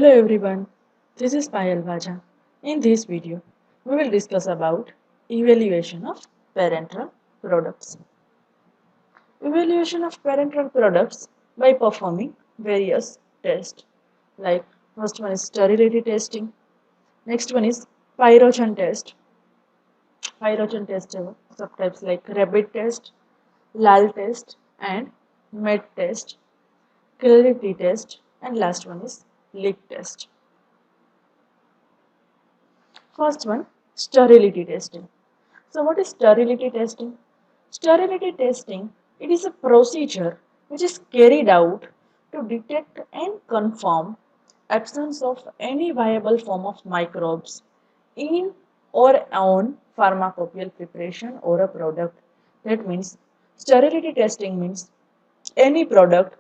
Hello everyone, this is Payal Vaja. In this video, we will discuss about evaluation of parental products. Evaluation of parental products by performing various tests. Like first one is sterility testing, next one is pyrogen test. Pyrogen test have subtypes like rabbit test, lal test, and med test, clarity test, and last one is leak test. First one, sterility testing. So what is sterility testing? Sterility testing, it is a procedure which is carried out to detect and confirm absence of any viable form of microbes in or on pharmacopoeial preparation or a product. That means sterility testing means any product,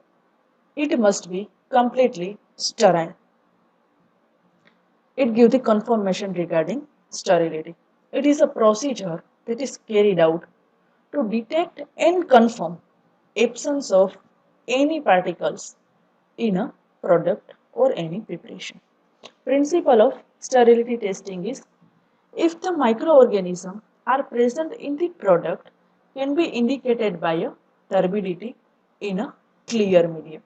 it must be completely sterile. It gives the confirmation regarding sterility. It is a procedure that is carried out to detect and confirm absence of any particles in a product or any preparation. Principle of sterility testing is if the microorganisms are present in the product can be indicated by a turbidity in a clear medium.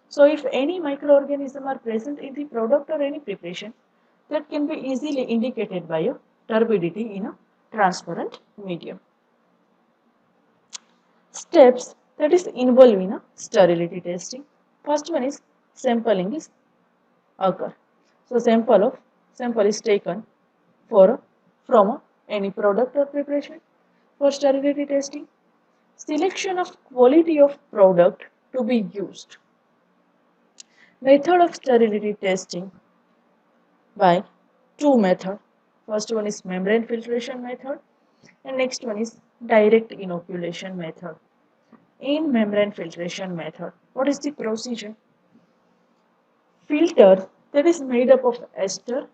So if any microorganism are present in the product or any preparation, that can be easily indicated by a turbidity in a transparent medium. Steps that is involved in a sterility testing. First one is sampling is occur. So sample is taken for from any product or preparation for sterility testing. Selection of quality of product to be used. Method of sterility testing by two methods. First one is membrane filtration method and next one is direct inoculation method. In membrane filtration method, what is the procedure? Filter that is made up of ester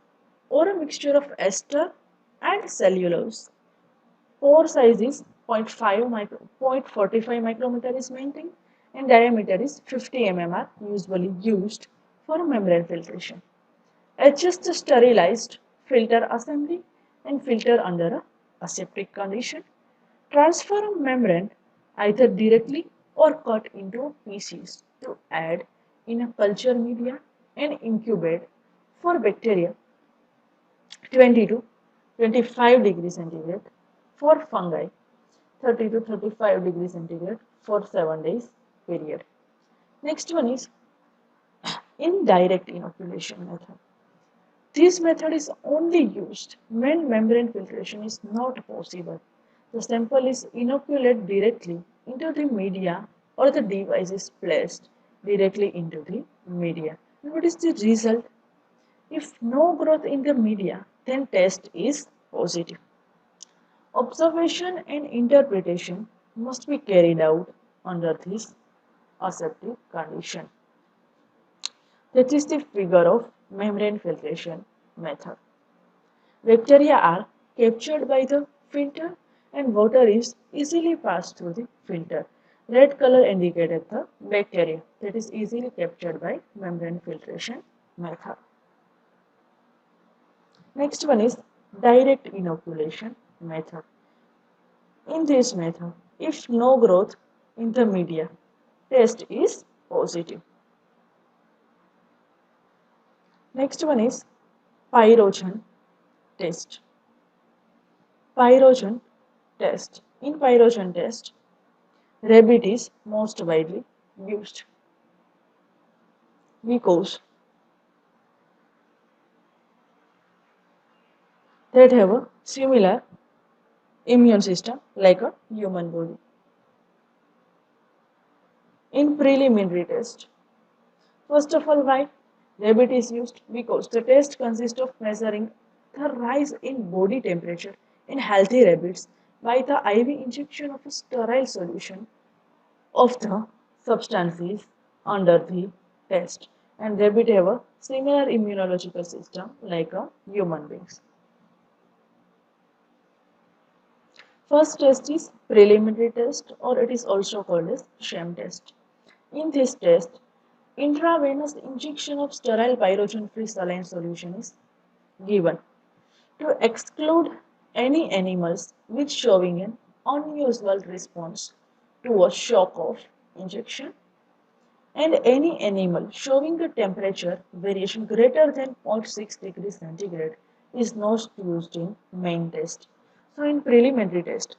or a mixture of ester and cellulose. Pore size is zero point 0.45 micrometer is maintained and diameter is 50 mm usually used for membrane filtration. Adjust the sterilized filter assembly and filter under a aseptic condition. Transfer a membrane either directly or cut into pieces to add in a culture media and incubate for bacteria 20 to 25 degrees centigrade, for fungi 30 to 35 degrees centigrade for 7 days period. Next one is indirect inoculation method. This method is only used when membrane filtration is not possible. The sample is inoculated directly into the media or the device is placed directly into the media. And what is the result? If no growth in the media, then test is positive. Observation and interpretation must be carried out under this aseptic condition. That is the figure of membrane filtration method. Bacteria are captured by the filter and water is easily passed through the filter. Red color indicated the bacteria that is easily captured by membrane filtration method. Next one is direct inoculation method. In this method, if no growth in the media, test is positive. Next one is pyrogen test. Pyrogen test. In pyrogen test, rabbit is most widely used because they have a similar immune system like a human body. In preliminary test, first of all, why rabbit is used? Because the test consists of measuring the rise in body temperature in healthy rabbits by the IV injection of a sterile solution of the substances under the test. And rabbit have a similar immunological system like a human beings. First test is preliminary test or it is also called as sham test. In this test, Intravenous injection of sterile pyrogen-free saline solution is given to exclude any animals which showing an unusual response to a shock of injection, and any animal showing a temperature variation greater than zero point 0.6 degrees centigrade is not used in main test. So in preliminary test,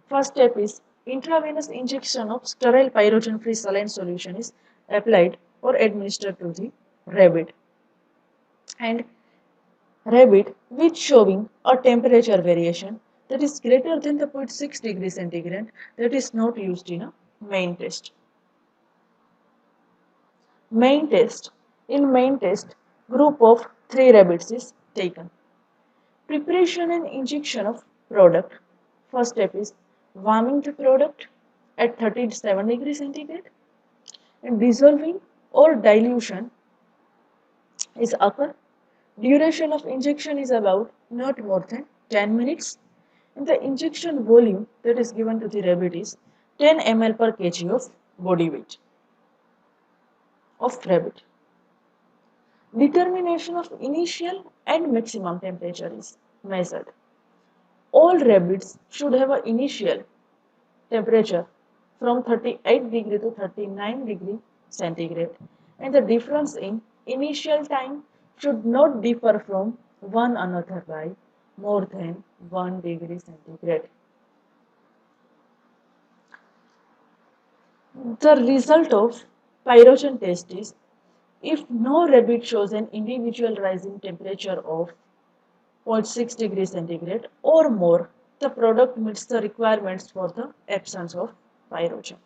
first step is intravenous injection of sterile pyrogen-free saline solution is applied or administered to the rabbit, and rabbit which showing a temperature variation that is greater than the zero point 0.6 degrees centigrade that is not used in a main test. Main test. In main test, group of 3 rabbits is taken. Preparation and injection of product. First step is warming the product at 37 degrees centigrade, and dissolving or dilution is occur. Duration of injection is about not more than 10 minutes, and the injection volume that is given to the rabbit is 10 ml per kg of body weight of rabbit. Determination of initial and maximum temperature is measured. All rabbits should have an initial temperature from 38 degree to 39 degree centigrade, and the difference in initial time should not differ from one another by more than 1 degree centigrade. The result of pyrogen test is if no rabbit shows an individual rise in temperature of 0.6 degrees centigrade or more, the product meets the requirements for the absence of pyrogen.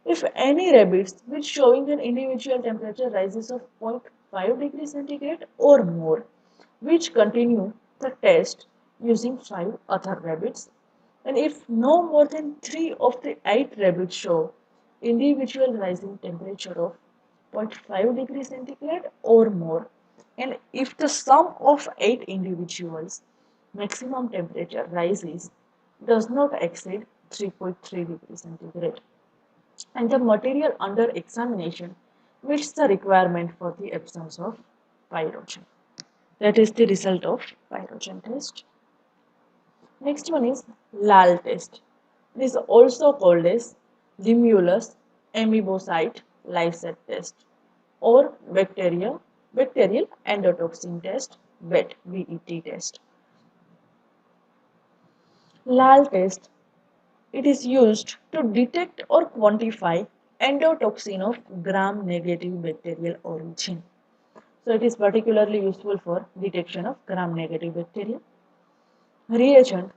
If any rabbits which showing an individual temperature rises of 0.5 degrees centigrade or more, which continue the test using 5 other rabbits, and if no more than 3 of the 8 rabbits show individual rising temperature of 0.5 degrees centigrade or more, and if the sum of 8 individuals maximum temperature rises does not exceed 3.3 degrees centigrade, and the material under examination meets the requirement for the absence of pyrogen. That is the result of pyrogen test. Next one is LAL test. It is also called as Limulus amoebocyte lysate test or bacterial endotoxin test, BET test. LAL test, it is used to detect or quantify endotoxin of gram-negative bacterial origin. So it is particularly useful for detection of gram-negative bacteria. Reagent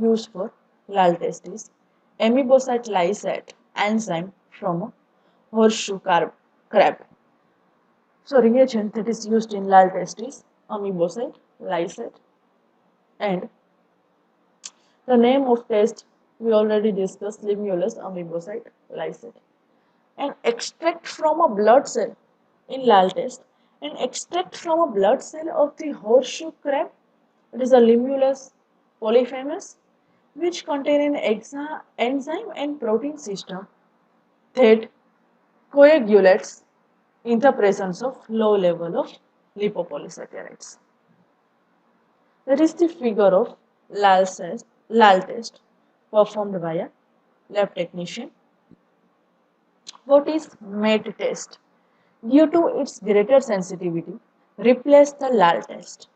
used for LAL test is amoebocyte lysate enzyme from a horseshoe crab. So reagent that is used in LAL test is amoebocyte lysate, and the name of test we already discussed, Limulus amoebocyte lysate. An extract from a blood cell in LAL test, an extract from a blood cell of the horseshoe crab, it is a Limulus polyphemus, which contain an enzyme and protein system that coagulates in the presence of low level of lipopolysaccharides. That is the figure of LAL test performed by a lab technician. What is MET test? Due to its greater sensitivity, replace the LAL test.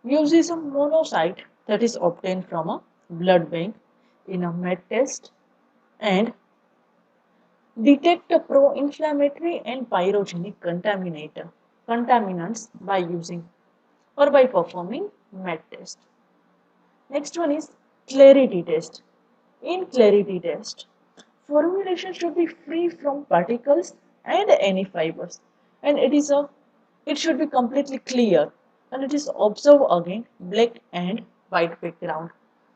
Uses a monocyte that is obtained from a blood bank in a MET test and detect a pro-inflammatory and pyrogenic contaminants by using or by performing MET test. Next one is clarity test. In clarity test, formulation should be free from particles and any fibers, and it should be completely clear, and it is observed against black and white background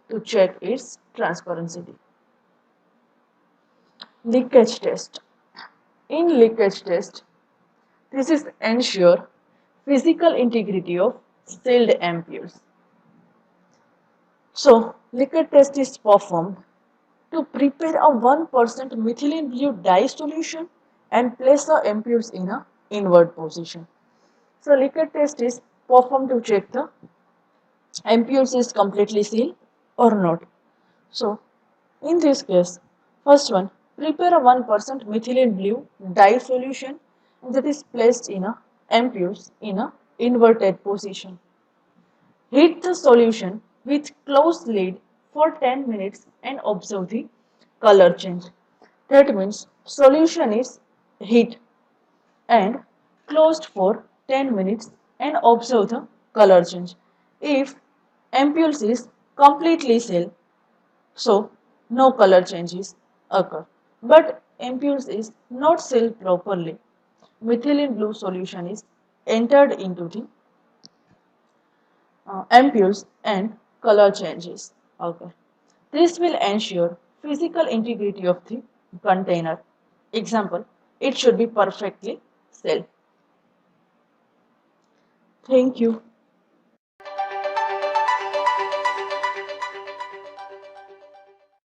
to check its transparency. Leakage test. In leakage test, this is ensure physical integrity of sealed ampoules. So, leakage test is performed to prepare a 1% methylene blue dye solution and place the ampoules in a inward position. So liquid test is performed to check the ampoules is completely sealed or not. So in this case, first one, prepare a 1% methylene blue dye solution that is placed in a ampoules in a inverted position. Heat the solution with closed lid for 10 minutes and observe the color change. That means solution is heat and closed for 10 minutes and observe the color change. If ampoules is completely sealed, so no color changes occur. But ampoules is not sealed properly. Methylene blue solution is entered into the ampoules and color changes. Okay. This will ensure physical integrity of the container. Example, it should be perfectly sealed. Thank you.